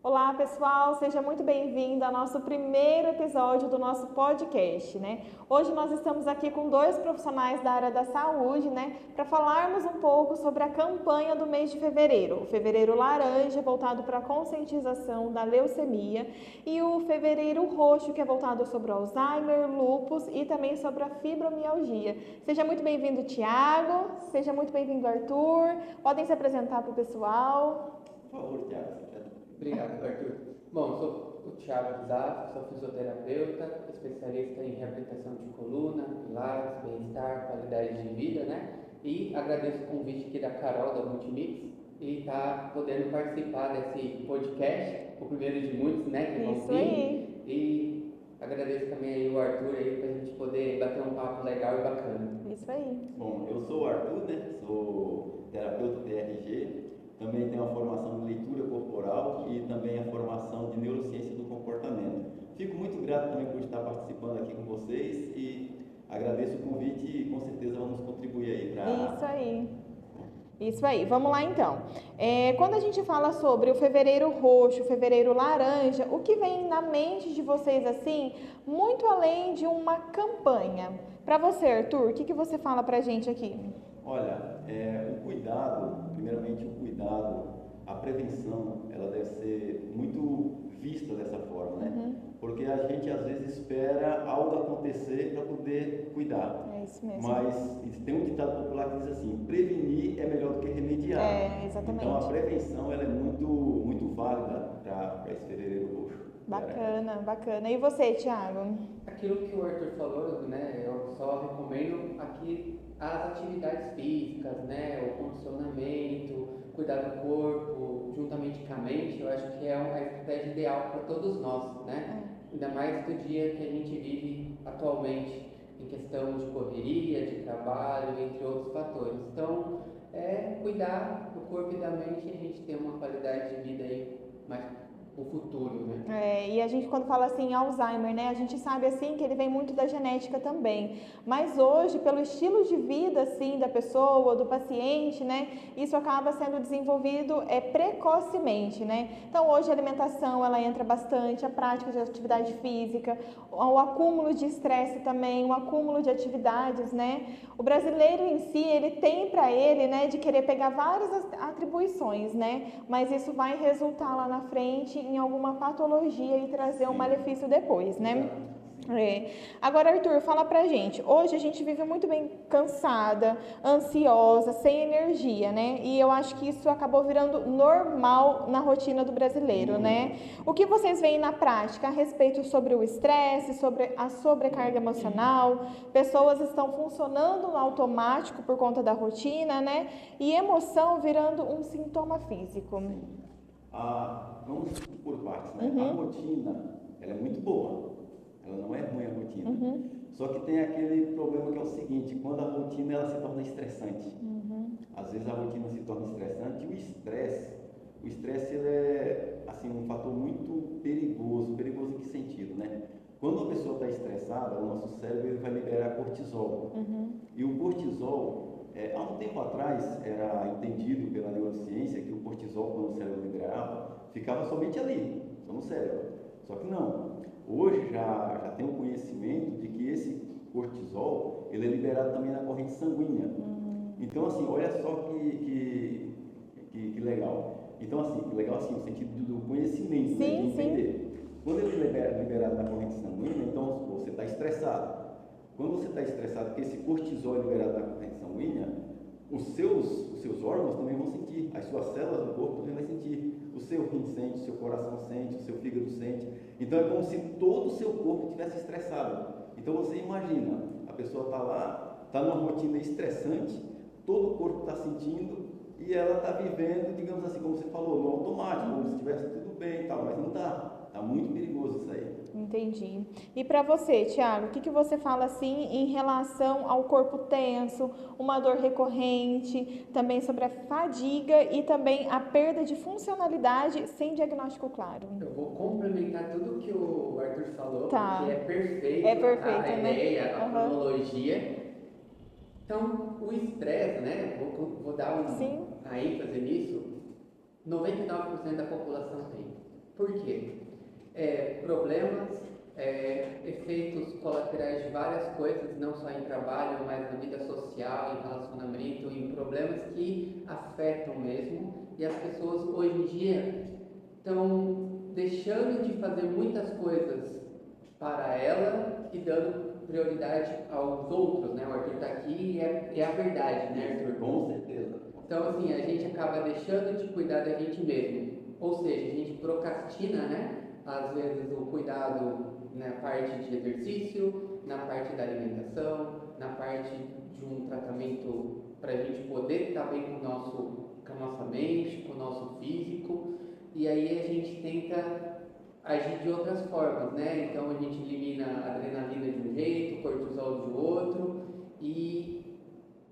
Olá, pessoal, seja muito bem-vindo ao nosso primeiro episódio do nosso podcast, né? Hoje nós estamos aqui com dois profissionais da área da saúde, né, para falarmos um pouco sobre a campanha do mês de fevereiro, o Fevereiro Laranja, voltado para a conscientização da leucemia, e o Fevereiro Roxo, que é voltado sobre o Alzheimer, lúpus e também sobre a fibromialgia. Seja muito bem-vindo, Tiago, seja muito bem-vindo, Arthur. Podem se apresentar para o pessoal. Por favor, Tiago. Obrigado, Arthur. Bom, sou o Thiago Risato, sou fisioterapeuta, especialista em reabilitação de coluna, pilates, bem-estar, qualidade de vida, né? E agradeço o convite aqui da Carol, da Multimix, e tá podendo participar desse podcast, o primeiro de muitos, né, que vão Isso vir. aí. E agradeço também aí o Arthur aí pra gente poder bater um papo legal e bacana. Isso aí. Bom, eu sou o Arthur, né? Sou terapeuta TRG, também tenho a formação de leitura corporal e também a formação de neurociência do comportamento. Fico muito grato também por estar participando aqui com vocês e agradeço o convite e com certeza vamos contribuir aí para... Isso aí. Isso aí, vamos lá então. Quando a gente fala sobre o fevereiro roxo, o fevereiro laranja, o que vem na mente de vocês assim, muito além de uma campanha? Para você, Arthur, o que você fala pra gente aqui? Olha, o cuidado, primeiramente o cuidado, a prevenção, ela deve ser muito vista dessa forma, né? Uhum. Porque a gente às vezes espera algo acontecer para poder cuidar. É isso mesmo. Mas tem um ditado popular que diz assim, prevenir é melhor do que remediar. Exatamente. Então a prevenção ela é muito válida para esse fevereiro roxo. Bacana, bacana. E você, Thiago? Aquilo que o Arthur falou, né, eu só recomendo aqui as atividades físicas, né, o condicionamento, cuidar do corpo, juntamente com a mente, eu acho que é a estratégia ideal para todos nós, né? Ainda mais do dia que a gente vive atualmente, em questão de correria, de trabalho, entre outros fatores. Então, cuidar do corpo e da mente, a gente ter uma qualidade de vida aí mais o futuro, né? E a gente quando fala assim Alzheimer, né, a gente sabe assim que ele vem muito da genética também, mas hoje pelo estilo de vida assim da pessoa, do paciente, né, isso acaba sendo desenvolvido precocemente, né? Então hoje a alimentação ela entra bastante, a prática de atividade física, o acúmulo de estresse também, o acúmulo de atividades, né? O brasileiro em si ele tem para ele, né, de querer pegar várias atribuições, né, mas isso vai resultar lá na frente em alguma patologia e trazer um malefício depois, né? Agora, Arthur, fala pra gente. Hoje a gente vive muito bem cansada, ansiosa, sem energia, né? E eu acho que isso acabou virando normal na rotina do brasileiro, né? O que vocês veem na prática a respeito sobre o estresse, sobre a sobrecarga emocional? Pessoas estão funcionando no automático por conta da rotina, né? E emoção virando um sintoma físico. Vamos por partes, né? A rotina, ela é muito boa, ela não é ruim a rotina. Só que tem aquele problema que é o seguinte, quando a rotina ela se torna estressante. Às vezes a rotina se torna estressante e o estresse ele é assim, um fator muito perigoso. Perigoso em que sentido, né? Quando a pessoa está estressada, o nosso cérebro ele vai liberar cortisol. E o cortisol, há um tempo atrás, era entendido pela neurociência que o cortisol, quando o cérebro liberava, ficava somente ali, só no cérebro. Só que não. Hoje já tem um conhecimento de que esse cortisol, ele é liberado também na corrente sanguínea. Então, assim, olha só que legal. Então, assim, legal assim, no sentido do conhecimento, né, de entender. Quando ele é liberado na corrente sanguínea, então você está estressado. Quando você está estressado, porque esse cortisol é liberado na corrente sanguínea, os seus órgãos também vão sentir, as suas células do corpo também vão sentir. O seu rim sente, o seu coração sente, o seu fígado sente. Então é como se todo o seu corpo estivesse estressado. Então você imagina, a pessoa está lá, está numa rotina estressante, todo o corpo está sentindo e ela está vivendo, digamos assim, como você falou, no automático, como se estivesse tudo bem e tal, mas não está. Está muito perigoso isso aí. Entendi. E para você, Thiago, o que você fala assim em relação ao corpo tenso, uma dor recorrente, também sobre a fadiga e também a perda de funcionalidade sem diagnóstico claro? Eu vou complementar tudo que o Arthur falou, Tá. porque é perfeito, É perfeito, a né? ideia, a cronologia. Então, o estresse, né? Vou dar a ênfase nisso, 99% da população tem. Por quê? Problemas, efeitos colaterais de várias coisas, não só em trabalho, mas na vida social, em relacionamento, em problemas que afetam mesmo. E as pessoas hoje em dia estão deixando de fazer muitas coisas para ela e dando prioridade aos outros, né? O Arthur está aqui e é a verdade, né, Arthur? Com certeza. Então, assim, a gente acaba deixando de cuidar da gente mesmo. Ou seja, a gente procrastina, né? Às vezes o cuidado na parte de exercício, na parte da alimentação, na parte de um tratamento para a gente poder estar bem com a nossa mente, com o nosso físico. E aí a gente tenta agir de outras formas, né? Então a gente elimina a adrenalina de um jeito, cortisol de outro, e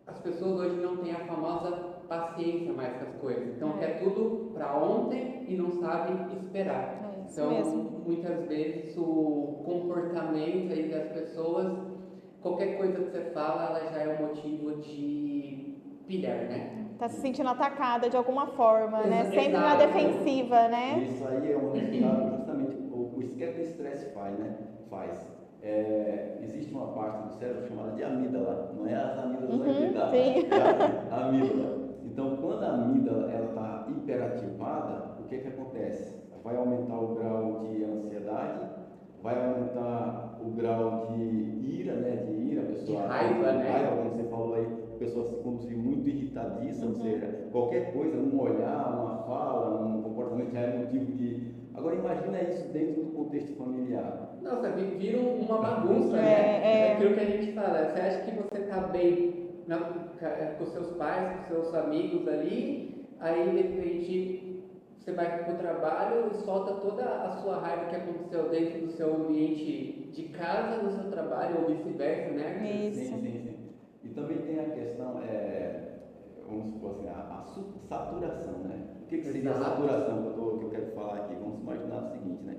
as pessoas hoje não têm a famosa paciência mais com as coisas. Então quer tudo para ontem e não sabe esperar. Então mesmo. muitas vezes o comportamento aí das pessoas, qualquer coisa que você fala, ela já é um motivo de pilhar, né? Tá se sentindo atacada de alguma forma, né? Exato. Sempre na defensiva, né? Isso aí é um resultado justamente o que o estresse faz, né? Existe uma parte do cérebro chamada de amígdala, não é as amígdalas aqui, tá? Sim. É a amígdala. Então, quando a amígdala está hiperativada, o que acontece? Vai aumentar o grau de ansiedade, vai aumentar o grau de ira, né? A pessoa, de raiva, né? Raiva, como você falou aí, a pessoa se conduzir muito irritadiça, ou seja, qualquer coisa, um olhar, uma fala, um comportamento já é motivo de... Agora imagina isso dentro do contexto familiar. Nossa, vira uma bagunça, né? É aquilo que a gente fala. Você acha que você está bem com seus pais, com seus amigos ali, aí de repente você vai para o trabalho e solta toda a sua raiva que aconteceu dentro do seu ambiente de casa, no seu trabalho, ou vice-versa, né? Isso. Sim. E também tem a questão, vamos supor assim, a saturação, né? O que seria a saturação que eu quero falar aqui? Vamos imaginar o seguinte, né?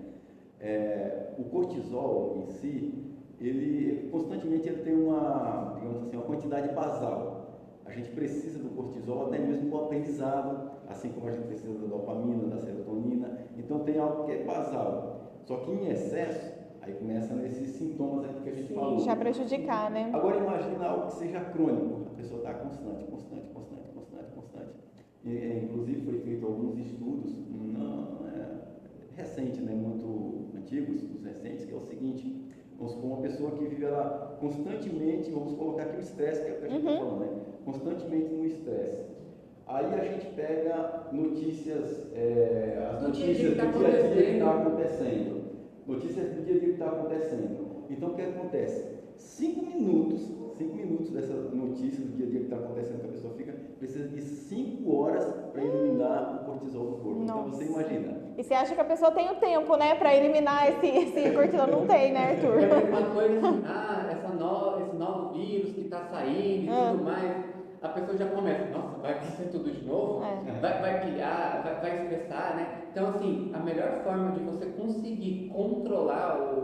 O cortisol em si, ele constantemente tem uma, digamos assim, uma quantidade basal. A gente precisa do cortisol até mesmo para o aprendizado, assim como a gente precisa da dopamina, da serotonina. Então tem algo que é basal. Só que em excesso, aí começa nesses sintomas aí que a gente falou. Já prejudicar, né? Agora imagina algo que seja crônico. A pessoa está constante. Inclusive foi feito alguns estudos, não recentes, né, muito antigos, os recentes, que é o seguinte: vamos supor uma pessoa que vive ela constantemente, vamos colocar aqui o estresse, que é o que a gente está falando, né? Constantemente no estresse. Aí a gente pega notícias, as notícias do dia a dia que está acontecendo. Notícias do dia a dia que está acontecendo. Então o que acontece? 5 minutos dessa notícia do dia a dia que está acontecendo, que a pessoa precisa de 5 horas para eliminar o cortisol do corpo. Então você imagina. E você acha que a pessoa tem o tempo, né, para eliminar esse cortisol? Não tem, né, Arthur? É uma coisa assim, esse novo vírus que está saindo e tudo mais. A pessoa já começa, nossa, vai acontecer tudo de novo? Vai pilhar, vai estressar, né? Então, assim, a melhor forma de você conseguir controlar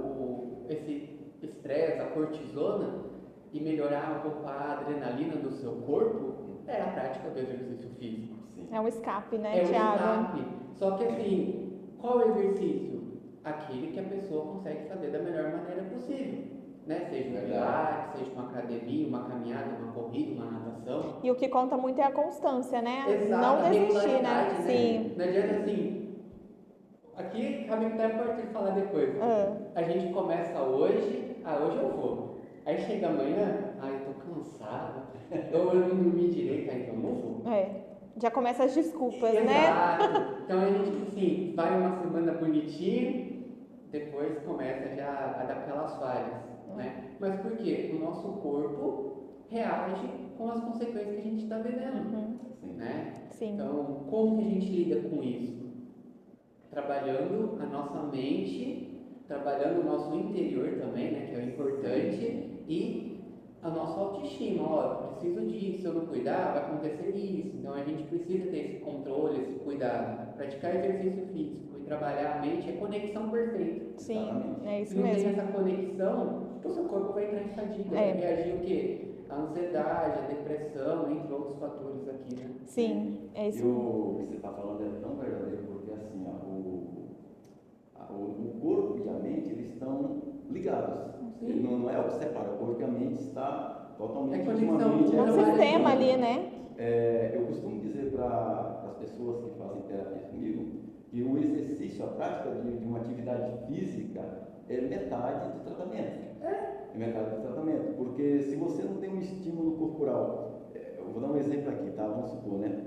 esse estresse, a cortisona, e melhorar um pouco a adrenalina do seu corpo, é a prática do exercício físico. É um escape, né, É Thiago? um escape. Só que assim, qual exercício? Aquele que a pessoa consegue fazer da melhor maneira possível. Né? Seja um pilates, seja uma academia, uma caminhada, uma corrida, uma natação. E o que conta muito é a constância, né? Exato, não desistir, né? Sim. Não adianta assim. Aqui cabe até para te falar depois. A gente começa hoje, hoje eu vou. Aí chega amanhã, eu tô cansado, ou eu não dormi direito, então não vou. Já começa as desculpas, Exato. né? Então a gente, assim, vai uma semana bonitinho, depois começa já a dar aquelas falhas, né? Mas por quê? O nosso corpo reage com as consequências que a gente está vivendo, né? Sim. Então, como que a gente lida com isso? Trabalhando a nossa mente, trabalhando o nosso interior também, né? Que é o importante. E a nossa autoestima, preciso disso, se eu não cuidar, vai acontecer isso. Então a gente precisa ter esse controle, esse cuidado. Praticar exercício físico e trabalhar a mente é conexão perfeita. Sim, é isso mesmo. Se não mesmo. tem essa conexão, o seu corpo vai entrar em fadiga, vai reagir o quê? A ansiedade, a depressão, entre outros fatores aqui, né? Sim, é isso. E o que você está falando é tão verdadeiro, porque assim, ligados. Não é algo separado, porque a mente está totalmente conexão, É um sistema ali, né? Eu costumo dizer para as pessoas que fazem terapia comigo que o exercício, a prática de uma atividade física é metade do tratamento. É metade do tratamento, porque se você não tem um estímulo corporal, eu vou dar um exemplo aqui, tá? Vamos supor, né?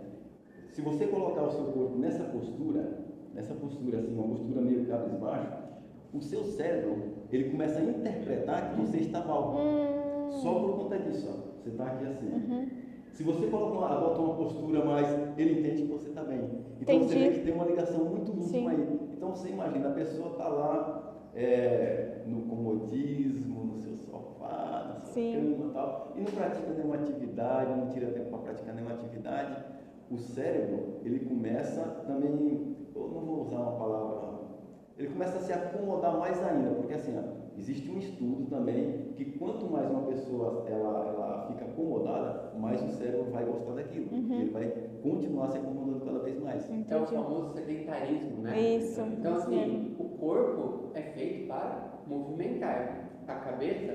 Se você colocar o seu corpo nessa postura assim, uma postura meio cabisbaixo, o seu cérebro, ele começa a interpretar que você está mal. Só por conta disso, ó. Você está aqui assim. Se você bota uma postura mais, ele entende que você está bem. Então você vê que tem uma ligação muito íntima aí. Então você imagina, a pessoa está lá no comodismo, no seu sofá, na sua cama e tal, e não pratica nenhuma atividade, não tira tempo para praticar nenhuma atividade. O cérebro, ele começa também, eu não vou usar uma palavra, ele começa a se acomodar mais ainda, porque assim, ó, existe um estudo também que quanto mais uma pessoa ela fica acomodada, mais o cérebro vai gostar daquilo. Ele vai continuar se acomodando cada vez mais. É o famoso sedentarismo, né? Isso. Então, assim, o corpo é feito para movimentar. A cabeça,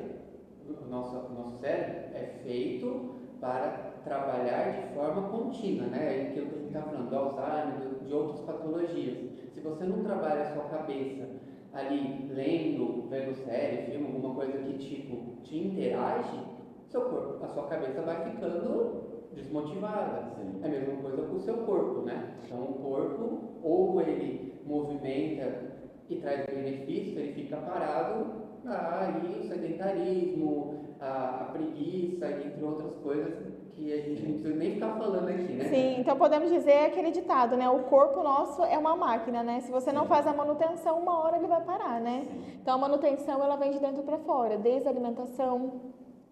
o nosso cérebro, é feito para trabalhar de forma contínua, né? Aquilo que a gente está falando, do Alzheimer, de outras patologias. Se você não trabalha a sua cabeça ali lendo, vendo série, filme, alguma coisa que tipo te interage, seu corpo, a sua cabeça vai ficando desmotivada. Sim. É a mesma coisa com o seu corpo, né? Então o corpo, ou ele movimenta e traz benefício, ele fica parado, aí o sedentarismo, a preguiça, entre outras coisas que a gente não precisa nem ficar falando aqui, né? Sim, então podemos dizer aquele ditado, né? O corpo nosso é uma máquina, né? Se você não faz a manutenção, uma hora ele vai parar, né? Então a manutenção, ela vem de dentro para fora, desde a alimentação,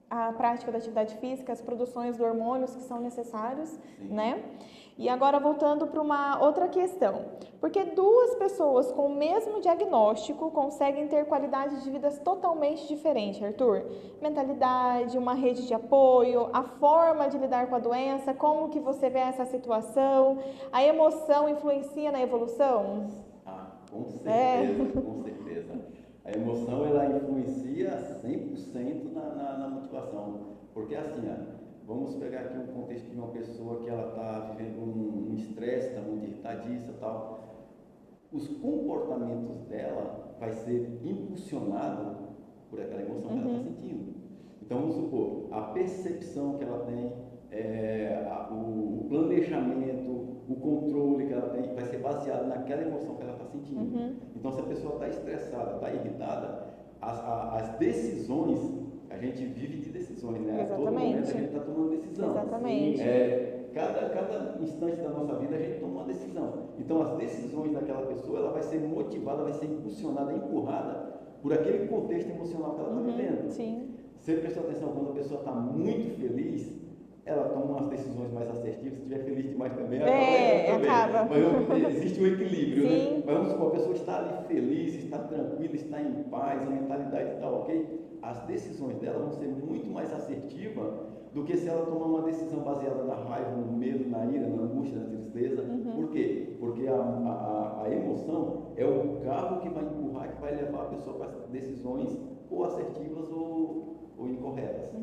a prática da atividade física, as produções de hormônios que são necessários, né? E agora voltando para uma outra questão, porque duas pessoas com o mesmo diagnóstico conseguem ter qualidades de vida totalmente diferentes, Arthur? Mentalidade, uma rede de apoio, a forma de lidar com a doença, como que você vê essa situação, a emoção influencia na evolução? Com certeza, com certeza. A emoção, ela influencia 100% na motivação, porque assim, vamos pegar aqui um contexto de uma pessoa que ela está vivendo um estresse, está muito irritadiça e tal. Os comportamentos dela vai ser impulsionado por aquela emoção que ela está sentindo. Então, vamos supor, a percepção que ela tem, o planejamento, o controle que ela tem, vai ser baseado naquela emoção que ela está sentindo. Então, se a pessoa está estressada, está irritada, as decisões, a gente vive de decisões, né? Exatamente. A todo momento a gente está tomando decisão. Exatamente. Cada instante da nossa vida a gente toma uma decisão. Então, as decisões daquela pessoa, ela vai ser motivada, vai ser impulsionada, empurrada por aquele contexto emocional que ela está vivendo. Sim. Você prestou atenção, quando a pessoa está muito feliz, ela toma umas decisões mais assertivas. Se estiver feliz demais também, acaba. Mas existe um equilíbrio, Sim. né? Mas vamos supor, a pessoa está ali feliz, está tranquila, está em paz, a mentalidade está ok. As decisões dela vão ser muito mais assertivas do que se ela tomar uma decisão baseada na raiva, no medo, na ira, na angústia, na tristeza. Por quê? Porque a emoção é o carro que vai empurrar, que vai levar a pessoa para decisões ou assertivas ou incorretas.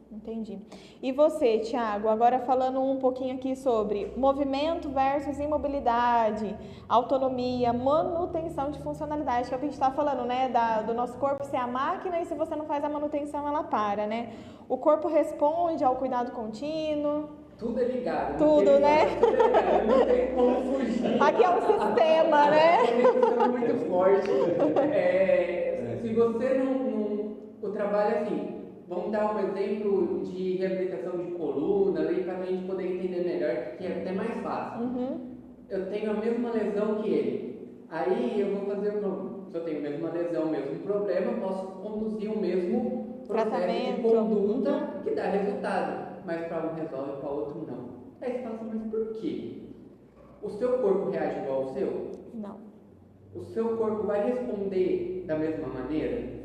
Entendi. E você, Thiago, agora falando um pouquinho aqui sobre movimento versus imobilidade, autonomia, manutenção de funcionalidade, que é o que a gente está falando, né? Do nosso corpo ser a máquina e se você não faz a manutenção, ela para, né? O corpo responde ao cuidado contínuo. Tudo é ligado. Tudo, né? Tudo é ligado, não tem como fugir. Aqui é um sistema, né? É muito forte. Se você não... O trabalho, assim, vamos dar um exemplo de reabilitação de coluna, para a gente poder entender melhor, que é até mais fácil. Eu tenho a mesma lesão que ele. Aí eu vou fazer se eu tenho a mesma lesão, o mesmo problema, eu posso conduzir o mesmo processo de conduta que dá resultado. Mas para um resolve, para o outro não. Aí você fala assim, mas por quê? O seu corpo reage igual ao seu? Não. O seu corpo vai responder da mesma maneira?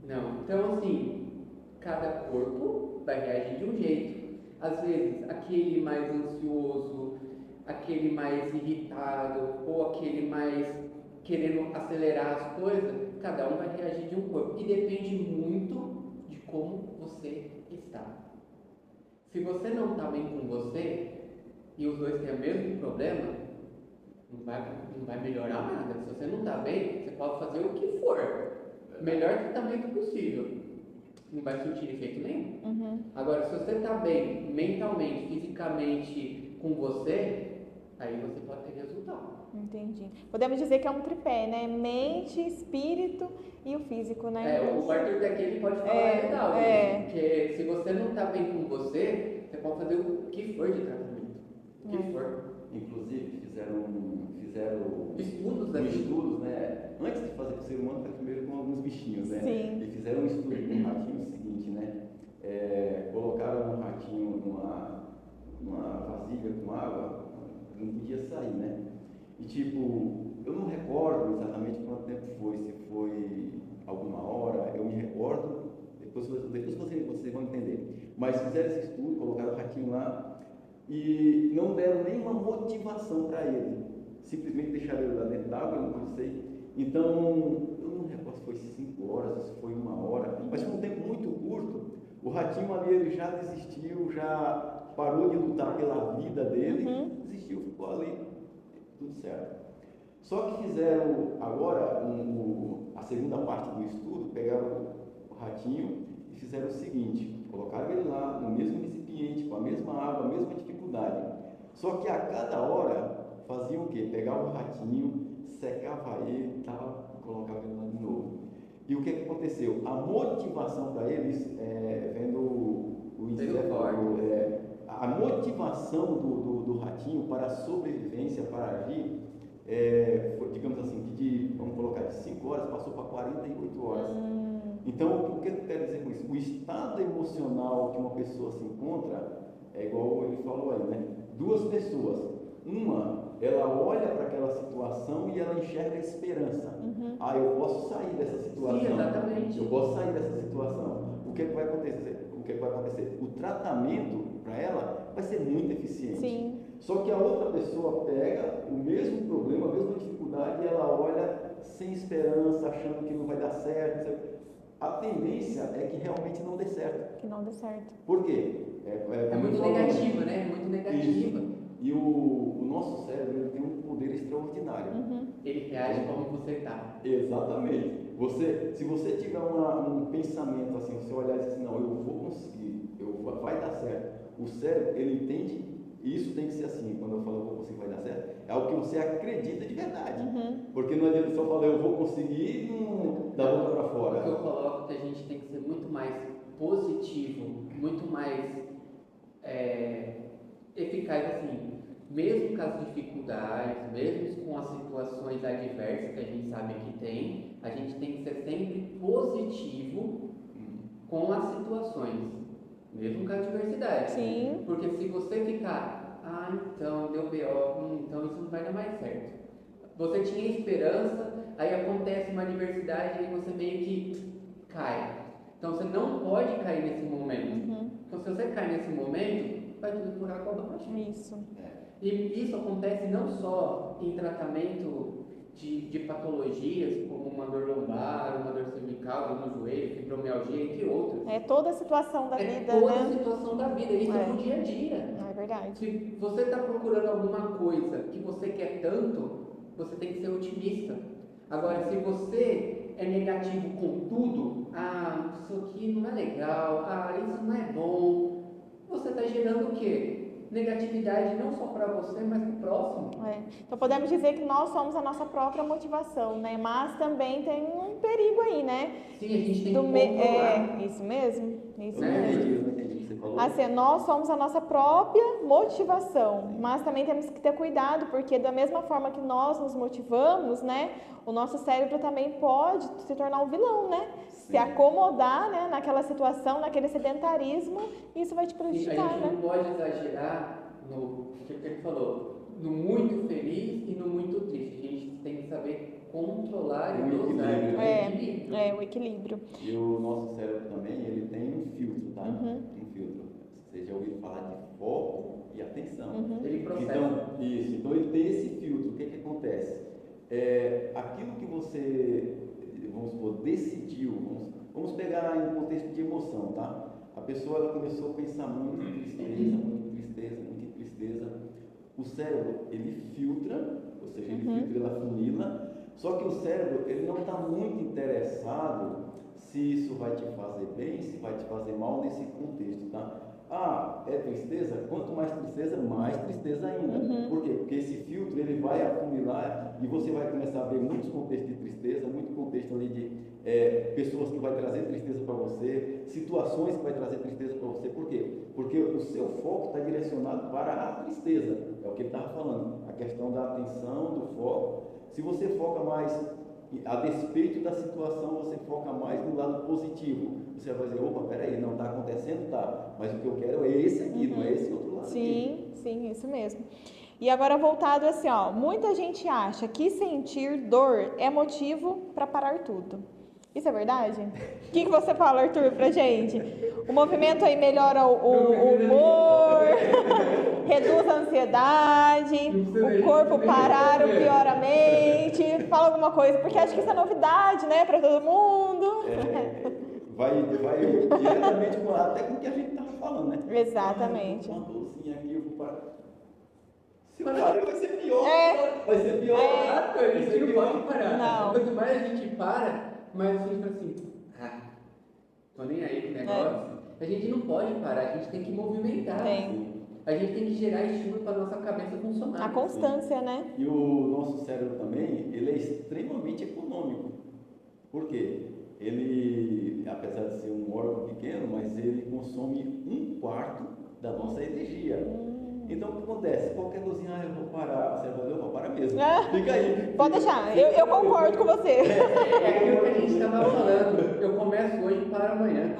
Não. Então, assim, cada corpo vai reagir de um jeito. Às vezes, aquele mais ansioso, aquele mais irritado, ou aquele mais querendo acelerar as coisas, cada um vai reagir de um corpo. E depende muito de como você está. Se você não está bem com você, e os dois têm o mesmo problema, não vai melhorar nada. Se você não está bem, você pode fazer o que for. Melhor tratamento possível. Não vai surtir efeito nenhum. Uhum. Agora, se você está bem mentalmente, fisicamente com você, aí você pode ter resultado. Entendi. Podemos dizer que é um tripé, né? Mente, espírito e o físico, né? O Arthur daqui ele pode falar legal, porque se você não está bem com você, você pode fazer o que for de tratamento. O que for. Inclusive, fizeram estudos, né? Antes de fazer com o ser humano, foi primeiro com alguns bichinhos, né? Sim. E fizeram um estudo com um ratinho, o seguinte, né? Colocaram um ratinho numa vasilha com água, não podia sair, né? E tipo, eu não recordo exatamente quanto tempo foi, se foi alguma hora, eu me recordo, depois vocês vão entender. Mas fizeram esse estudo, colocaram o ratinho lá e não deram nenhuma motivação para ele. Simplesmente deixaram ele lá dentro d'água, não pode ser. Então, eu não recordo se foi 5 horas, se foi 1 hora, mas foi um tempo muito curto. O ratinho ali ele já desistiu, já parou de lutar pela vida dele, desistiu, ficou ali, tudo certo. Só que fizeram agora a segunda parte do estudo, pegaram o ratinho e fizeram o seguinte: colocaram ele lá no mesmo recipiente, com a mesma água, a mesma dificuldade. Só que a cada hora faziam o quê? Pegavam o ratinho, secava ele, colocava ele lá de novo. E o que aconteceu? A motivação para eles, vendo o encéfalo, a motivação do ratinho para a sobrevivência, para agir, digamos assim, vamos colocar, de 5 horas passou para 48 horas. Então, o que eu quero dizer com isso? O estado emocional que uma pessoa se encontra é igual ele falou aí, né? 2 pessoas. Uma, ela olha para aquela situação e ela enxerga a esperança. Eu posso sair dessa situação. Sim, exatamente. Eu posso sair dessa situação. O que vai acontecer? O tratamento para ela vai ser muito eficiente. Sim. Só que a outra pessoa pega o mesmo problema, a mesma dificuldade e ela olha sem esperança, achando que não vai dar certo. A tendência é que realmente não dê certo. Que não dê certo. Por quê? É muito negativa, né? Muito negativa. Isso. E o nosso cérebro ele tem um poder extraordinário. Ele reage como você está. Exatamente. Se você tiver um pensamento assim, você olhar e dizer assim, não, eu vou conseguir, vai dar certo. O cérebro, ele entende, e isso tem que ser assim, quando eu falo eu vou conseguir, vai dar certo, é algo que você acredita de verdade. Porque não adianta só falar eu vou conseguir e não dar a boca para fora. O que eu coloco é que a gente tem que ser muito mais positivo, muito mais eficaz assim. Mesmo com as dificuldades, mesmo com as situações adversas que a gente sabe que tem, a gente tem que ser sempre positivo com as situações, mesmo com a adversidade. Sim. Porque se você ficar, então deu B.O., então isso não vai dar mais certo. Você tinha esperança, aí acontece uma adversidade e você meio que cai. Então você não pode cair nesse momento. Então se você cai nesse momento, vai tudo por água abaixo. Isso. E isso acontece não só em tratamento de patologias, como uma dor lombar, uma dor cervical, dor no joelho, fibromialgia, entre outras. É toda a situação da vida, toda né? a situação da vida, isso é no dia a dia. É verdade. Se você está procurando alguma coisa que você quer tanto, você tem que ser otimista. Agora, se você é negativo com tudo, isso aqui não é legal, isso não é bom, você está gerando o quê? Negatividade não só para você, mas para o próximo. Então podemos dizer que nós somos a nossa própria motivação, né? Mas também tem um perigo aí, né? Sim, a gente tem que controlar. Isso mesmo. Isso Eu não mesmo. entendi o que você falou. Assim, nós somos a nossa própria motivação, mas também temos que ter cuidado, porque da mesma forma que nós nos motivamos, né? O nosso cérebro também pode se tornar um vilão, né? Se acomodar, né, naquela situação, naquele sedentarismo, isso vai te prejudicar, a gente né? não pode exagerar no que ele falou, no muito feliz e no muito triste. A gente tem que saber controlar e dosar o equilíbrio. O equilíbrio. E o nosso cérebro também, ele tem um filtro, tá? Um filtro. Vocês já ouviram falar de foco e atenção. Ele processa. Então ele tem esse filtro. O que acontece? aquilo que você, vamos supor, decidiu, vamos pegar em um contexto de emoção, tá? A pessoa ela começou a pensar muito em tristeza, muito em tristeza, muito em tristeza. O cérebro, ele filtra, ou seja, ele filtra, ele afunila, só que o cérebro, ele não está muito interessado se isso vai te fazer bem, se vai te fazer mal nesse contexto, tá? Ah, é tristeza? Quanto mais tristeza ainda. Por quê? Porque esse filtro, ele vai afunilar e você vai começar a ver muitos contextos de tristeza, muito contexto ali de pessoas que vai trazer tristeza para você, situações que vai trazer tristeza para você. Por quê? Porque o seu foco está direcionado para a tristeza, é o que ele estava falando, a questão da atenção, do foco. Se você foca mais, a despeito da situação, você foca mais no lado positivo. Você vai dizer, opa, peraí, não está acontecendo, tá, mas o que eu quero é esse aqui, não é esse outro lado aqui. Sim, isso mesmo. E agora voltado assim, ó, muita gente acha que sentir dor é motivo para parar tudo. Isso é verdade? O que você fala, Arthur, pra gente? O movimento aí melhora o humor, reduz a ansiedade, o corpo parar ou piora a mente. Fala alguma coisa, porque acho que isso é novidade, né, para todo mundo. Vai diretamente até com o que a gente estava falando, né? Exatamente. Uma dorzinha aqui, eu vou parar. Se eu parar, vai ser pior. Vai ser pior. A gente não pode parar. Não. Quanto mais a gente para, mais a gente fala assim, tô nem aí com o negócio. A gente não pode parar, a gente tem que movimentar. A gente tem que gerar estímulo para nossa cabeça funcionar. A constância, né? E o nosso cérebro também, ele é extremamente econômico. Por quê? Ele, apesar de ser um órgão pequeno, mas ele consome 1/4 da nossa energia. Então, o que acontece? Qualquer coisinha, eu vou parar, você vai vou parar mesmo. Fica aí. Pode deixar, eu concordo com você. É aquilo que a gente estava falando. Eu começo hoje e paro amanhã.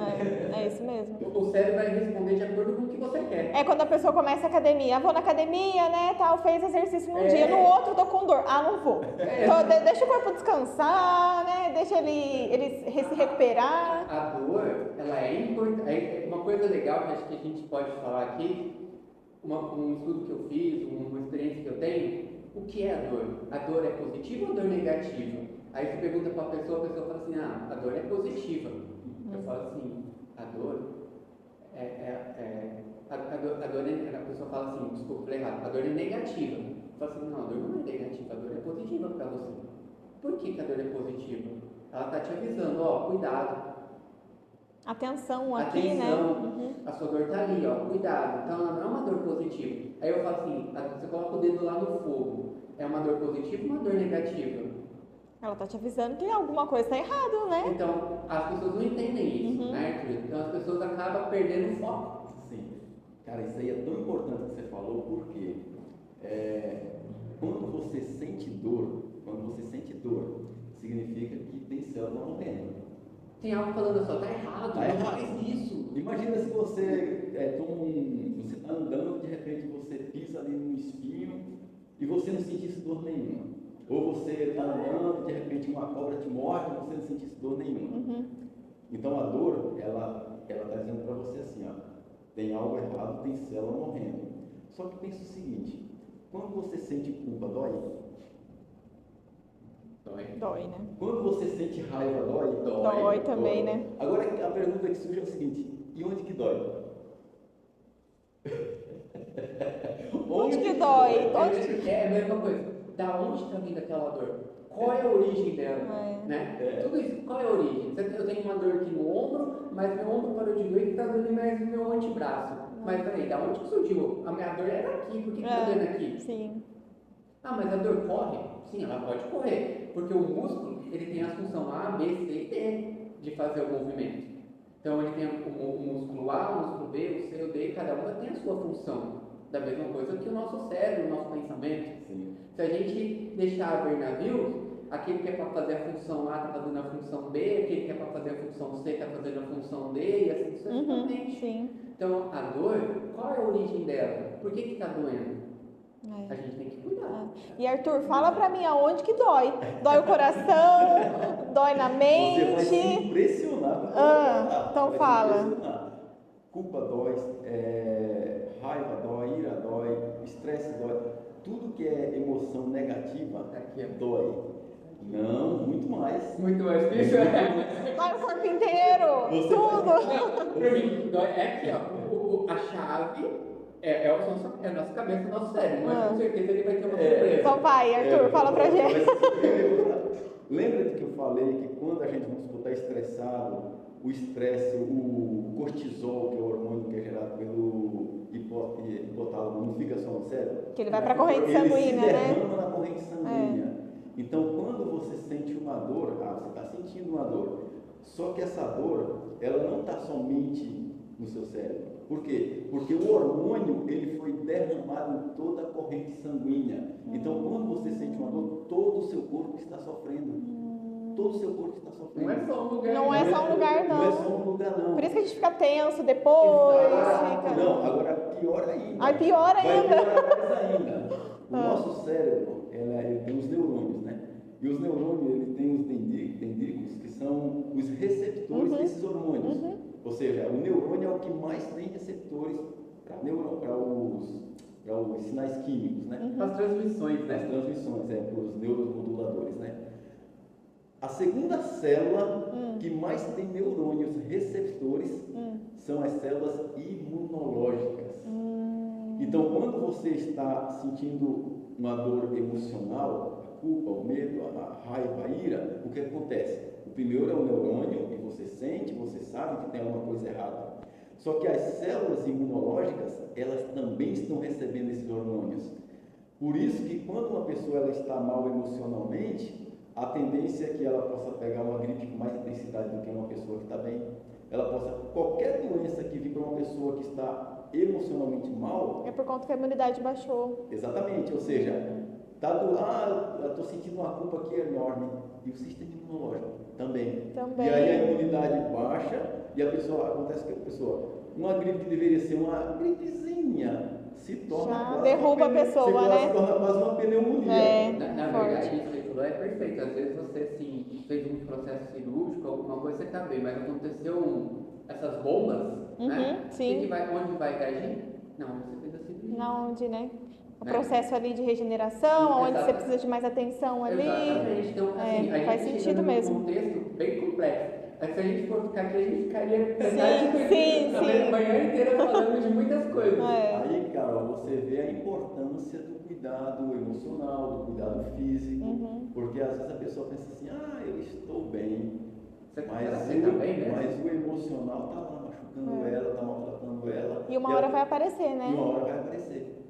É isso mesmo. O cérebro vai responder de acordo com o que você quer. É quando a pessoa começa a academia. Vou na academia, né, tal, fez exercício num dia, no outro tô com dor. Não vou. Então, deixa o corpo descansar, né, deixa ele se recuperar. A dor, ela é importante. Uma coisa legal que acho que a gente pode falar aqui, um estudo que eu fiz, uma experiência que eu tenho, o que é a dor? A dor é positiva ou dor negativa? Aí você pergunta para a pessoa fala assim, a dor é positiva. Eu falo assim, a dor a pessoa fala assim, desculpa, falei errado, a dor é negativa. Eu falo assim, não, a dor não é negativa, a dor é positiva para você. Por que a dor é positiva? Ela está te avisando, cuidado. Atenção aqui, Atenção, né? a sua dor está ali, cuidado. Então ela não é uma dor positiva. Aí eu falo assim, você coloca o dedo lá no fogo, é uma dor positiva ou uma dor negativa? Ela está te avisando que alguma coisa está errada, né? Então, as pessoas não entendem isso, né, Arthur? Então as pessoas acabam perdendo o foco. Sim. Cara, isso aí é tão importante que você falou, porque quando você sente dor, significa que tem célula morrendo. Tem algo falando só, tá errado, não faz isso. Imagina se você você está andando, de repente você pisa ali num espinho e você não sentisse dor nenhuma. Ou você está andando, de repente uma cobra te morde e você não sentisse dor nenhuma. Então a dor, ela está dizendo para você assim, tem algo errado, tem célula morrendo. Só que pensa o seguinte, quando você sente culpa, dói? Dói, né? Quando você sente raiva, dói? Dói também, né? Agora a pergunta que surge é o seguinte, e onde que dói? Onde que dói? É a mesma coisa. Da onde está vindo aquela dor? Qual é a origem dela? Né? Tudo isso, qual é a origem? Eu tenho uma dor aqui no ombro, mas meu ombro parou de doer e está doendo mais no meu antebraço. Mas peraí, da onde que surgiu? A minha dor era aqui, por que está doendo aqui? Sim. Mas a dor corre? Sim, ela pode correr, porque o músculo ele tem a função A, B, C e D de fazer o movimento. Então ele tem o músculo A, o músculo B, o C, o D, cada uma tem a sua função. Da mesma coisa que o nosso cérebro, o nosso pensamento. Sim. Se a gente deixar ver navios, aquele que é para fazer a função A está fazendo a função B, aquele que é para fazer a função C está fazendo a função D, e assim sucessivamente. Sim. Então a dor, qual é a origem dela? Por que está doendo? A gente tem que cuidar. E Arthur, fala pra mim aonde que dói. Dói o coração, dói na mente. Você vai se impressionar. Então fala. Culpa dói, raiva dói, ira dói, estresse dói. Tudo que é emoção negativa Aqui, ó. dói. Não, muito mais. Muito mais que isso. Vai o corpo inteiro, Você tudo. Pra mim, é aqui, ó. A chave é a nossa cabeça, o nosso cérebro, mas com certeza ele vai ter uma surpresa. Então vai, Arthur, fala pra gente. Lembra que eu falei que quando a gente, vamos supor, está estressado, o estresse, o cortisol, que é o hormônio que é gerado pelo hipotálamo, não fica só no cérebro? Que ele vai pra corrente sanguínea, ele se né? derrama na corrente sanguínea. Então, quando você sente uma dor, você está sentindo uma dor. Só que essa dor, ela não está somente no seu cérebro. Por quê? Porque o hormônio, ele foi derramado em toda a corrente sanguínea. Então, quando você sente uma dor, todo o seu corpo está sofrendo. Todo o seu corpo está sofrendo. Não é só um lugar. Não é só um lugar, Não é não. só um lugar, não. Por isso que a gente fica tenso depois. Exato. Fica... Não, agora pior ainda. Ai, pior Vai ainda. piorar mais ainda. O nosso cérebro, ele tem os neurônios, né? E os neurônios, ele tem os dendríticos, que são os receptores desses hormônios. Ou seja, o neurônio é o que mais tem receptores para os sinais químicos, né? As transmissões, As né? transmissões, para os neuromoduladores, né? A segunda célula que mais tem neurônios receptores são as células imunológicas. Então, quando você está sentindo uma dor emocional, a culpa, o medo, a raiva, a ira, o que acontece? O primeiro é o neurônio, e você sente, você sabe que tem alguma coisa errada. Só que as células imunológicas, elas também estão recebendo esses hormônios. Por isso que quando uma pessoa ela está mal emocionalmente, a tendência é que ela possa pegar uma gripe com mais intensidade do que uma pessoa que está bem. Ela possa, qualquer doença que vir para uma pessoa que está emocionalmente mal... É por conta que a imunidade baixou. Exatamente, ou seja, eu estou sentindo uma culpa aqui enorme. E o sistema imunológico também. Também. E aí a imunidade baixa e a pessoa, acontece que a pessoa, uma gripe que deveria ser uma gripezinha, se torna Já quase derruba a pessoa, né? Se torna quase uma pneumonia. É, Na forte. verdade, isso que você falou é perfeito. Às vezes você, assim, fez um processo cirúrgico, alguma coisa, você está bem, mas aconteceu essas bombas, né? Sim. Onde vai reagir? Não, você fez a cirurgia. Na onde, né? O Né? processo ali de regeneração, onde você Exato. precisa de mais atenção ali. Exatamente. Então, assim, a faz gente sentido chega num mesmo. contexto bem complexo. Mas se a gente for ficar aqui, a gente ficaria Sim, a manhã inteira falando de muitas coisas. Aí, Carol, você vê a importância do cuidado emocional, do cuidado físico, porque às vezes a pessoa pensa assim, eu estou bem, Você tá bem mesmo? mas o emocional está lá machucando ela, está maltratando ela. E uma hora vai aparecer, né? E uma hora vai aparecer.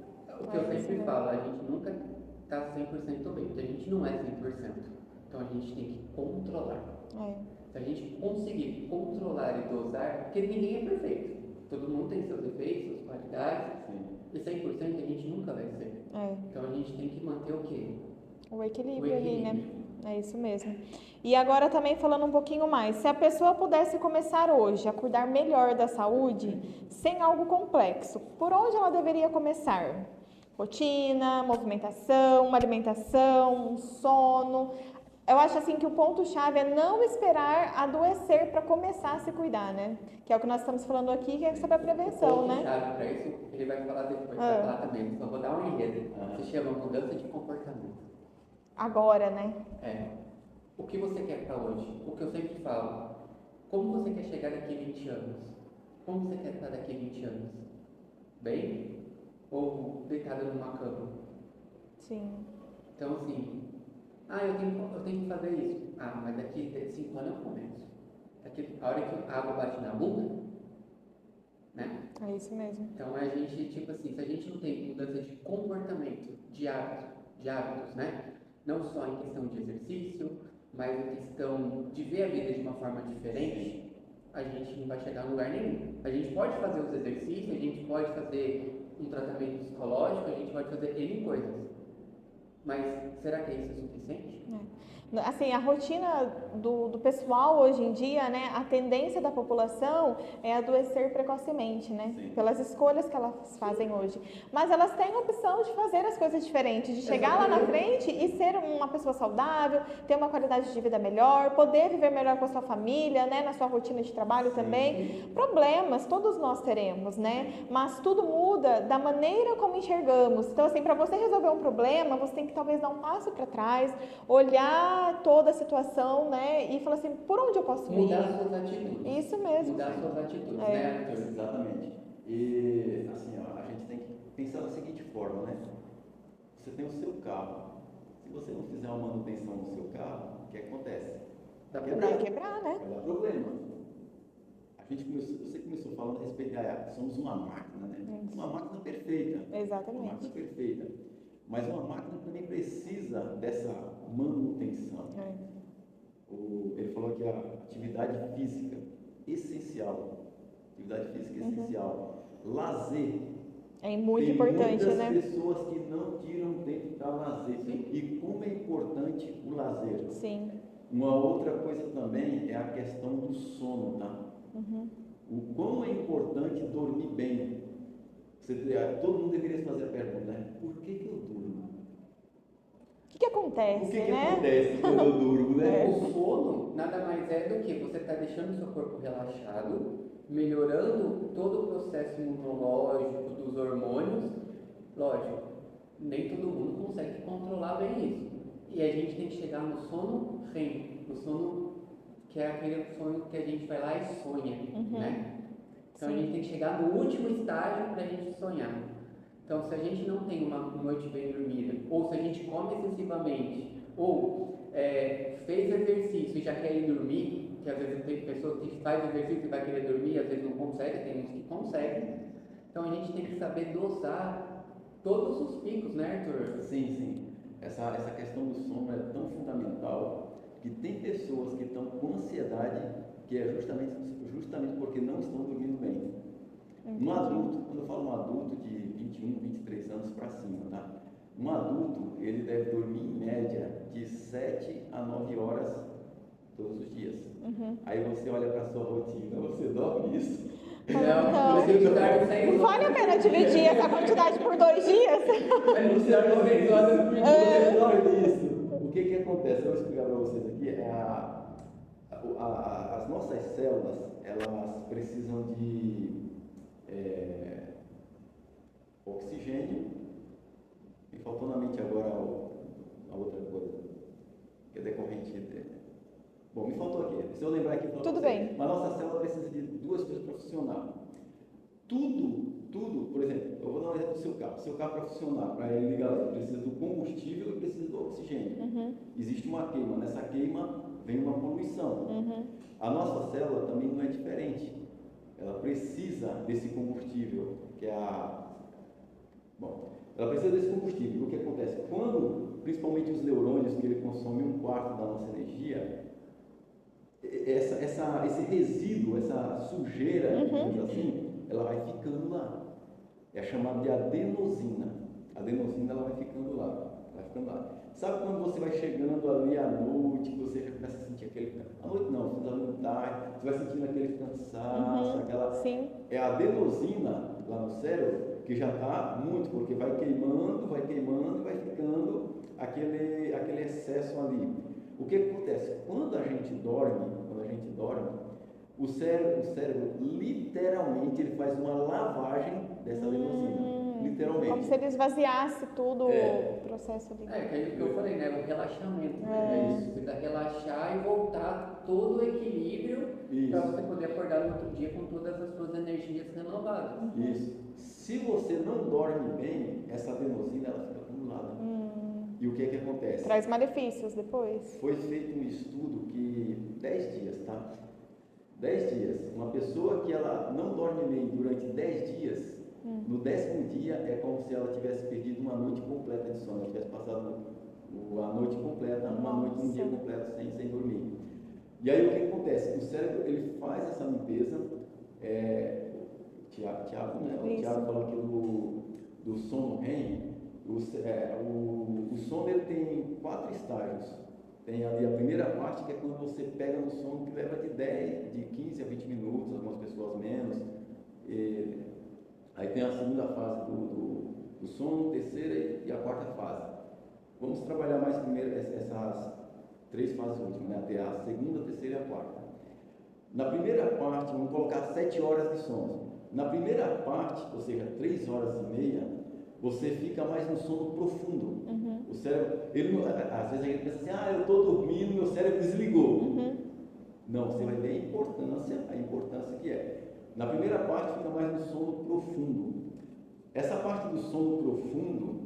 O que eu sempre falo, a gente nunca está 100% bem, porque a gente não é 100%. Então a gente tem que controlar. Se a gente conseguir controlar e dosar, porque ninguém é perfeito. Todo mundo tem seus defeitos, suas qualidades. E 100% a gente nunca vai ser. Então a gente tem que manter o quê? O equilíbrio ali, né? É isso mesmo. E agora também falando um pouquinho mais, se a pessoa pudesse começar hoje a cuidar melhor da saúde, sem algo complexo, por onde ela deveria começar? Rotina, movimentação, alimentação, um sono. Eu acho assim que o ponto-chave é não esperar adoecer para começar a se cuidar, né? Que é o que nós estamos falando aqui, que é sobre a prevenção, né? O ponto-chave para isso, ele vai falar depois, vai falar também. Só vou dar um enredo. Se chama mudança de comportamento. Agora, né? O que você quer para hoje? O que eu sempre falo. Como você quer chegar daqui a 20 anos? Como você quer estar daqui a 20 anos? Bem? Ou deitado numa cama? Sim. Então, assim, eu tenho que fazer isso. Mas daqui a 5 anos eu começo. A hora que a água bate na bunda, né? É isso mesmo. Então, a gente, tipo assim, se a gente não tem mudança de comportamento, de hábitos, né? Não só em questão de exercício, mas em questão de ver a vida de uma forma diferente, a gente não vai chegar a lugar nenhum. A gente pode fazer os exercícios, a gente pode fazer um tratamento psicológico, a gente pode fazer N coisas. Mas será que isso é suficiente? Assim, a rotina do pessoal hoje em dia, né, a tendência da população é adoecer precocemente, né, Sim. pelas escolhas que elas fazem hoje. Mas elas têm a opção de fazer as coisas diferentes, de chegar lá na frente e ser uma pessoa saudável, ter uma qualidade de vida melhor, poder viver melhor com a sua família, né, na sua rotina de trabalho também. Problemas todos nós teremos, né, mas tudo muda da maneira como enxergamos. Então, assim, para você resolver um problema, você tem que talvez dar um passo para trás, olhar toda a situação, né, e falar assim, por onde eu posso ir? Mudar suas atitudes. Isso mesmo. Mudar suas atitudes, É. né, Arthur? Exatamente. E assim, ó, a gente tem que pensar da seguinte forma, né? Você tem o seu carro. Se você não fizer uma manutenção no seu carro, o que acontece? Vai quebrar, né? Vai dar problema. Você começou falando a respeito de somos uma máquina, né? Uma máquina perfeita. Exatamente. Uma máquina perfeita. Mas uma máquina também precisa dessa manutenção. Ele falou que a atividade física essencial. Atividade física essencial. Lazer. É muito Tem importante, muitas né? pessoas que não tiram tempo para lazer. E como é importante o lazer. Sim. Uma outra coisa também é a questão do sono, tá? O quão é importante dormir bem. Todo mundo deveria se fazer a pergunta, né? Por que eu durmo? O que acontece, O que né? acontece quando eu durmo, né? O sono nada mais é do que você está deixando o seu corpo relaxado, melhorando todo o processo imunológico dos hormônios. Lógico, nem todo mundo consegue controlar bem isso. E a gente tem que chegar no sono REM, no sono que é aquele sonho que a gente vai lá e sonha, né? Então a gente tem que chegar no último estágio para a gente sonhar. Então, se a gente não tem uma noite bem dormida, ou se a gente come excessivamente, ou fez exercício e já quer ir dormir, que às vezes tem pessoas que fazem exercício e vai querer dormir, às vezes não consegue, tem uns que conseguem. Então, a gente tem que saber dosar todos os picos, né, Arthur? Sim. Essa questão do sono é tão fundamental que tem pessoas que estão com ansiedade que é justamente porque não estão dormindo bem. Um adulto, quando eu falo um adulto de 21, 23 anos para cima, tá? Um adulto, ele deve dormir em média de 7 a 9 horas todos os dias. Aí você olha para a sua rotina, você dorme isso? Não vale a pena dividir essa quantidade por 2 dias? Você dorme isso. O que acontece? Eu vou explicar para vocês aqui. As nossas células, elas precisam de oxigênio. Me faltou na mente agora a outra coisa, que é decorrente. Bom, me faltou aqui. Se eu lembrar aqui, tudo bem. Mas a nossa célula precisa de 2 coisas para funcionar. Tudo, por exemplo, eu vou dar um exemplo do seu carro. Seu carro, para funcionar, para ele ligar, precisa do combustível e precisa do oxigênio. Existe uma queima. Nessa queima vem uma poluição. A nossa célula também não é diferente. Ela precisa desse combustível, que é ela precisa desse combustível. O que acontece? Quando, principalmente os neurônios, que ele consome 1/4 da nossa energia, esse resíduo, essa sujeira, digamos assim, ela vai ficando lá. É chamado de adenosina. A adenosina, ela vai ficando lá. Sabe quando você vai chegando ali à noite, que você já começa a sentir aquele... À noite não, você está muito tarde, você vai sentindo aquele cansaço, aquela... Sim. É a adenosina lá no cérebro que já está muito, porque vai queimando, vai ficando aquele excesso ali. O que acontece? Quando a gente dorme, o cérebro literalmente ele faz uma lavagem dessa adenosina. Literalmente. Como se ele esvaziasse tudo o processo ali. Que é aquilo que eu falei, né? O relaxamento. Você precisa relaxar e voltar todo o equilíbrio para você poder acordar no outro dia com todas as suas energias renovadas. Isso. Se você não dorme bem, essa adenosina ela fica acumulada. E o que acontece? Traz malefícios depois. Foi feito um estudo que 10 dias, tá? 10 dias. Uma pessoa que ela não dorme bem durante 10 dias, no 10º dia é como se ela tivesse perdido uma noite completa de sono. Ela tivesse passado a noite completa, um dia completo sem dormir. E aí o que acontece? O cérebro ele faz essa limpeza. Tiago, né? O Tiago falou aqui do sono REM. O sono ele tem 4 estágios. Tem ali a primeira parte, que é quando você pega no sono, que leva de 15 a 20 minutos, algumas pessoas menos. Aí tem a segunda fase do sono, terceira e a quarta fase. Vamos trabalhar mais primeiro essas 3 fases últimas, né? Até a segunda, terceira e a quarta. Na primeira parte, vamos colocar 7 horas de sono. Na primeira parte, ou seja, 3 horas e meia, você fica mais no sono profundo. O cérebro, às vezes a gente pensa assim, eu estou dormindo, meu cérebro desligou. Não, você vai ver a importância que é. Na primeira parte, fica mais no sono profundo. Essa parte do sono profundo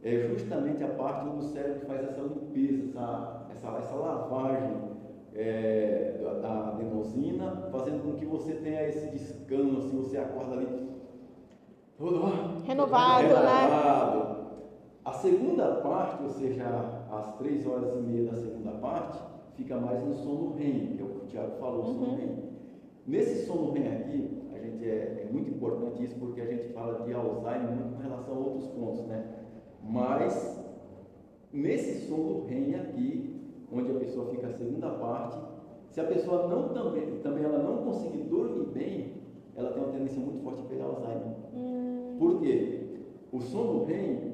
é justamente a parte onde o cérebro faz essa limpeza, essa lavagem da adenosina, fazendo com que você tenha esse descanso, você acorda ali renovado, né? A segunda parte, ou seja, às 3 horas e meia da segunda parte, fica mais no sono REM, que é o que o Thiago falou, sono REM. Nesse sono REM aqui, a gente é muito importante isso, porque a gente fala de Alzheimer muito com relação a outros pontos, né? Mas, nesse sono REM aqui, onde a pessoa fica a segunda parte, se a pessoa também ela não conseguir dormir bem, ela tem uma tendência muito forte a pegar Alzheimer. Por quê? O sono REM,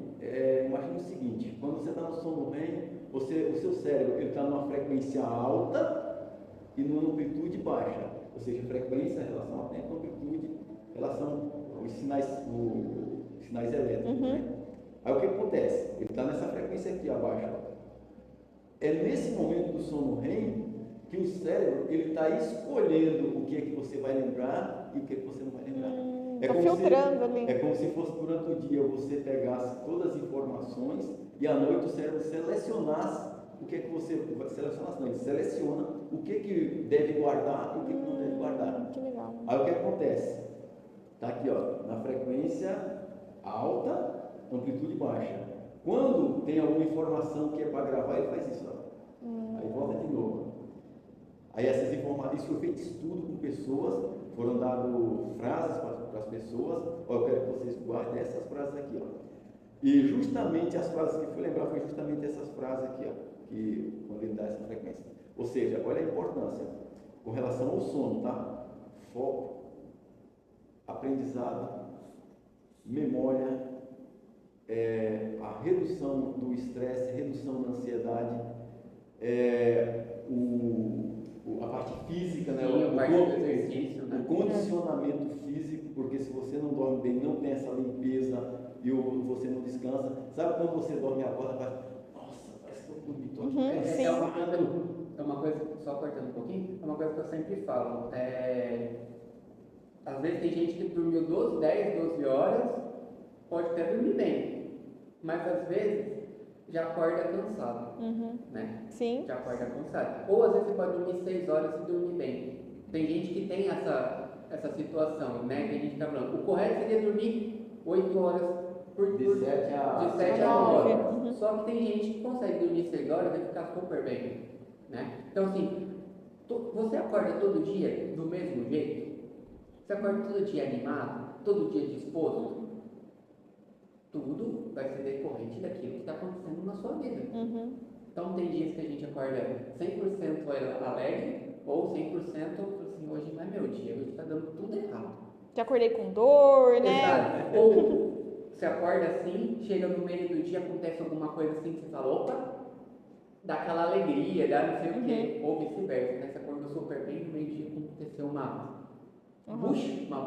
imagina o seguinte, quando você está no sono REM, o seu cérebro está numa frequência alta e numa amplitude baixa, ou seja, frequência, relação a tempo, amplitude, relação aos sinais elétricos. Né? Aí o que acontece? Ele está nessa frequência aqui abaixo. É nesse momento do sono REM que o cérebro está escolhendo o que é que você vai lembrar e o que é que você não vai lembrar. Filtrando ali. É como se fosse durante o dia você pegasse todas as informações e à noite o cérebro selecionasse o que é que você selecionasse, não, ele seleciona o que deve guardar e o que não deve guardar. Que legal. Aí o que acontece? Está aqui, ó, na frequência alta, amplitude baixa. Quando tem alguma informação que é para gravar, ele faz isso, ó. Aí volta de novo. Aí essas informações, isso foi feito estudo com pessoas, foram dadas frases para as pessoas, eu quero que vocês guardem essas frases aqui, ó. E justamente as frases que eu fui lembrar foi justamente essas frases aqui, ó, que quando ele dá essa frequência. Ou seja, olha a importância com relação ao sono, tá? Foco, aprendizado, memória, a redução do estresse, redução da ansiedade, a parte física, né? O condicionamento físico, porque se você não dorme bem, não tem essa limpeza e você não descansa. Sabe quando você dorme e acorda, faz, nossa, parece que eu dormi todo É uma coisa, só cortando um pouquinho, é uma coisa que eu sempre falo. Às vezes tem gente que dormiu 10, 12 horas, pode até dormir bem, mas às vezes já acorda cansado, né? Sim. Já acorda cansado. Ou às vezes você pode dormir 6 horas e dormir bem. Tem gente que tem essa situação, né? Tem gente que está falando, o correto seria dormir 8 horas de 7 a 9. Só que tem gente que consegue dormir 6 horas e ficar super bem, né? Então assim, você acorda todo dia do mesmo jeito? Você acorda todo dia animado? Todo dia disposto? Tudo vai ser decorrente daquilo que está acontecendo na sua vida. Então tem dias que a gente acorda 100% alegre ou 100% assim, hoje não é meu dia, hoje está dando tudo errado. Já acordei com dor, né? Exato. Ou você acorda assim, chega no meio do dia, acontece alguma coisa assim que você fala, opa, dá aquela alegria, dá não sei o quê, ou vice-versa, né? Você acordou super bem, no meio do dia aconteceu uma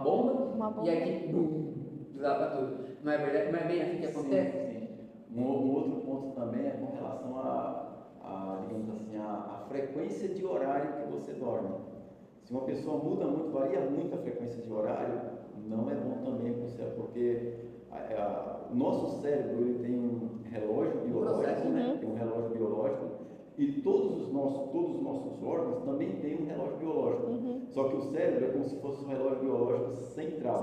bomba, e aqui desaba tudo. Não é verdade? Não é bem assim que acontece? Sim. Um outro ponto também é com relação digamos assim, a frequência de horário que você dorme. Se uma pessoa varia muito a frequência de horário, não é bom também para o cérebro, porque o nosso cérebro ele tem um relógio biológico, né? Tem um relógio biológico, e todos os nossos órgãos também têm um relógio biológico. Só que o cérebro é como se fosse um relógio biológico central.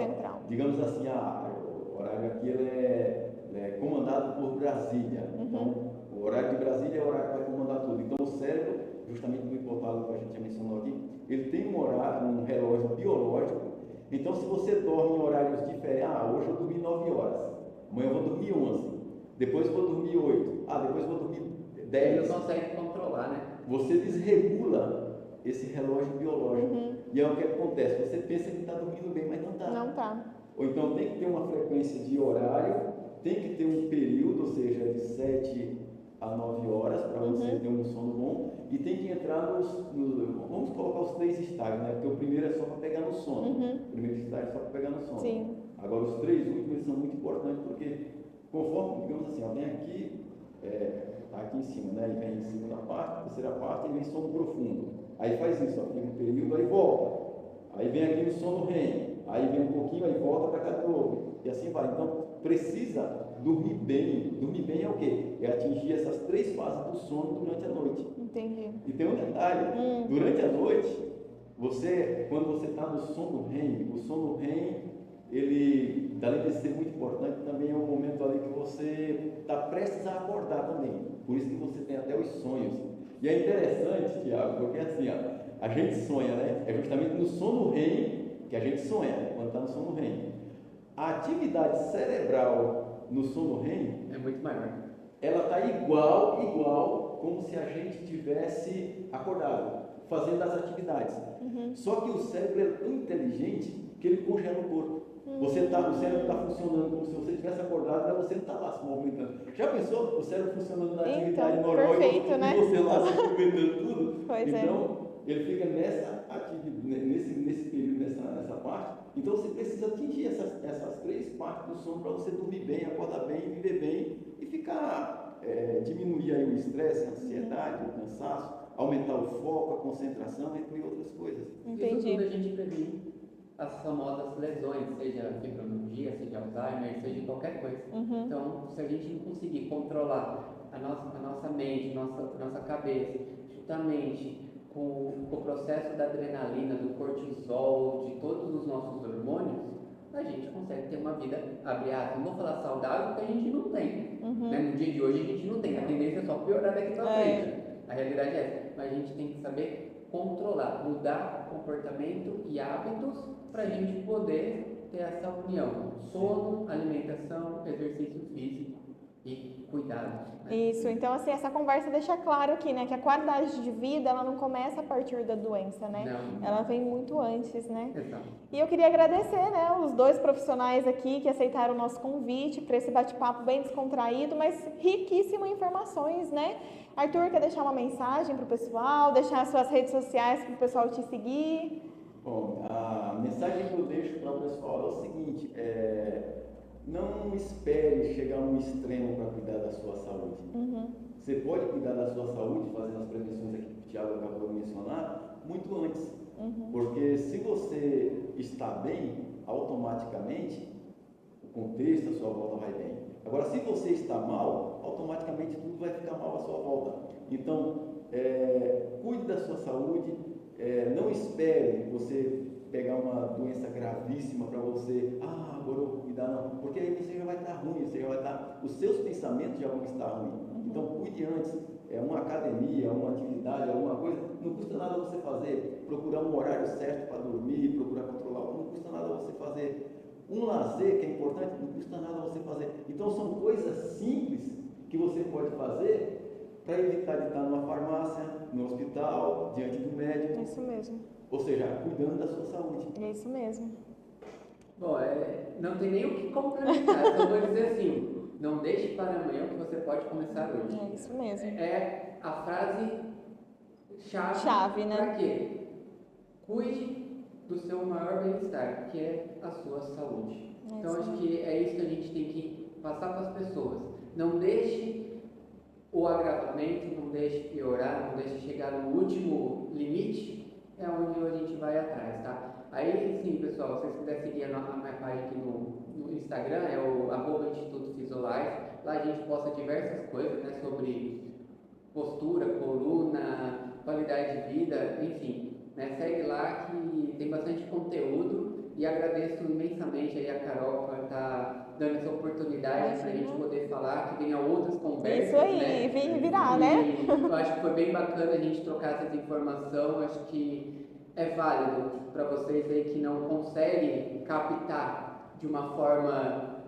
Digamos assim, o horário aqui ele é comandado por Brasília. Então, o horário de Brasília é o horário que vai comandar tudo. Então, o cérebro, justamente no hipotálamo que a gente já mencionou aqui, ele tem um relógio biológico. Então, se você dorme em horários diferentes, hoje eu dormi 9 horas, amanhã eu vou dormir 11, depois eu vou dormir 8, depois eu vou dormir 10. Ele consegue controlar. falar, né? você desregula esse relógio biológico. E é o que acontece, você pensa que está dormindo bem, mas não está. Não tá. Ou então tem que ter uma frequência de horário, tem que ter um período, ou seja, de 7 a 9 horas para você ter um sono bom, e tem que entrar vamos colocar os 3 estágios, né? Porque o primeiro é só para pegar no sono. O primeiro estágio é só para pegar no sono. Sim. Agora os 3 últimos eles são muito importantes, porque conforme, digamos assim, alguém aqui, tá aqui em cima, né? E vem em segunda parte, terceira parte, e vem sono profundo. Aí faz isso, ó, fica um período, aí volta. Aí vem aqui no sono REM, aí vem um pouquinho, aí volta para cá de novo. E assim vai. Então, precisa dormir bem. Dormir bem é o quê? É atingir essas 3 fases do sono durante a noite. Entendi. E tem um detalhe, durante a noite, quando você está no sono REM, o sono REM, ele, além de ser muito importante, também é um momento ali que você está prestes a acordar também. Por isso que você tem até os sonhos. E é interessante, Tiago, porque assim, ó, a gente sonha, né? É justamente no sono REM que a gente sonha, quando está no sono REM. A atividade cerebral no sono REM É muito maior. ela está igual, como se a gente tivesse acordado, fazendo as atividades. Só que o cérebro é tão inteligente que ele congela o corpo. O cérebro está funcionando como se você tivesse acordado, mas você não está lá se movimentando. Já pensou o cérebro funcionando na atividade Então, normal perfeito, e né? você lá se movimentando tudo? Pois Então, ele fica nessa atividade, nesse período, nessa parte. Então, você precisa atingir essas 3 partes do sono para você dormir bem, acordar bem, viver bem e ficar, diminuir aí o estresse, a ansiedade, o cansaço, aumentar o foco, a concentração, entre outras coisas. Entendi. Isso tudo a gente previne as famosas lesões, seja fibromialgia, seja Alzheimer, seja qualquer coisa. Então, se a gente não conseguir controlar a nossa mente, nossa cabeça, juntamente com o processo da adrenalina, do cortisol, de todos os nossos hormônios, a gente consegue ter uma vida, abre aspas, não vou falar saudável, porque a gente não tem. Né? No dia de hoje a gente não tem, a tendência é só piorar daqui para frente. A realidade é essa, mas a gente tem que saber controlar, mudar comportamento e hábitos para a gente poder ter essa união: sono, alimentação, exercício físico e cuidado. Né? Isso, então assim, essa conversa deixa claro aqui, né, que a qualidade de vida, ela não começa a partir da doença, né? Não. Ela vem muito antes, né? Exato. E eu queria agradecer, né, os 2 profissionais aqui que aceitaram o nosso convite para esse bate-papo bem descontraído, mas riquíssimo em informações, né? Arthur, quer deixar uma mensagem para o pessoal, deixar as suas redes sociais para o pessoal te seguir? Bom, a mensagem que eu deixo para o pessoal é o seguinte, não espere chegar a um extremo para cuidar da sua saúde. Você pode cuidar da sua saúde fazendo as prevenções aqui que o Tiago acabou de mencionar muito antes. Porque se você está bem, automaticamente o contexto à sua volta vai bem. Agora, se você está mal, automaticamente tudo vai ficar mal à sua volta. Então, cuide da sua saúde, não espere você pegar uma doença gravíssima para você, agora eu vou cuidar, não, porque aí você já vai estar ruim, os seus pensamentos já vão estar ruins. Então, cuide antes. Uma academia, uma atividade, alguma coisa, não custa nada você fazer, procurar um horário certo para dormir, procurar controlar, não custa nada você fazer. Um lazer que é importante, não custa nada você fazer. Então, são coisas simples que você pode fazer para evitar de estar numa farmácia, no hospital, diante do médico. Isso mesmo. Ou seja, cuidando da sua saúde. É isso mesmo. Bom, não tem nem o que complementar, só vou dizer assim: não deixe para amanhã o que você pode começar hoje. É isso mesmo. É a frase Chave, né? Para quê? Cuide do seu maior bem-estar, que é a sua saúde. Então, acho que é isso que a gente tem que passar para as pessoas. Não deixe o agravamento, não deixe piorar, não deixe chegar no último limite, é onde a gente vai atrás, tá? Aí, sim, pessoal, se vocês quiserem seguir a minha página aqui no Instagram, é o @Instituto Fisiolife. Lá a gente posta diversas coisas, né, sobre postura, coluna, qualidade de vida, enfim, né, segue lá que tem bastante conteúdo, e agradeço imensamente aí a Carol por estar dando essa oportunidade para a gente poder falar, que venha outras conversas. Isso aí, né? vem virar, né? Eu acho que foi bem bacana a gente trocar essa informação. Acho que é válido para vocês aí que não conseguem captar de uma forma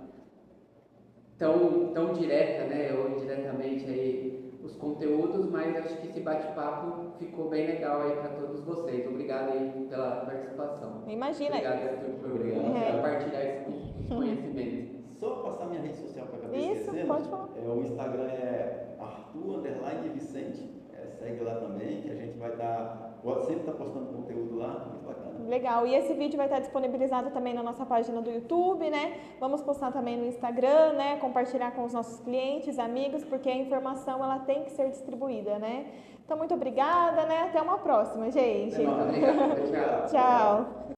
tão direta, né, ou indiretamente aí os conteúdos, mas acho que esse bate-papo ficou bem legal aí para todos vocês. Obrigado aí pela participação. Imagina. Obrigado, Arthur, por compartilhar esse conhecimento. Só passar minha rede social para acabar esquecendo. Isso, pode falar. O Instagram é Arthur_Vicente. Segue lá também, que a gente vai estar, sempre está postando conteúdo lá, muito bacana. Legal, e esse vídeo vai estar disponibilizado também na nossa página do YouTube, né? Vamos postar também no Instagram, né? Compartilhar com os nossos clientes, amigos, porque a informação ela tem que ser distribuída, né? Então, muito obrigada, né? Até uma próxima, gente. Obrigado, tchau. Tchau.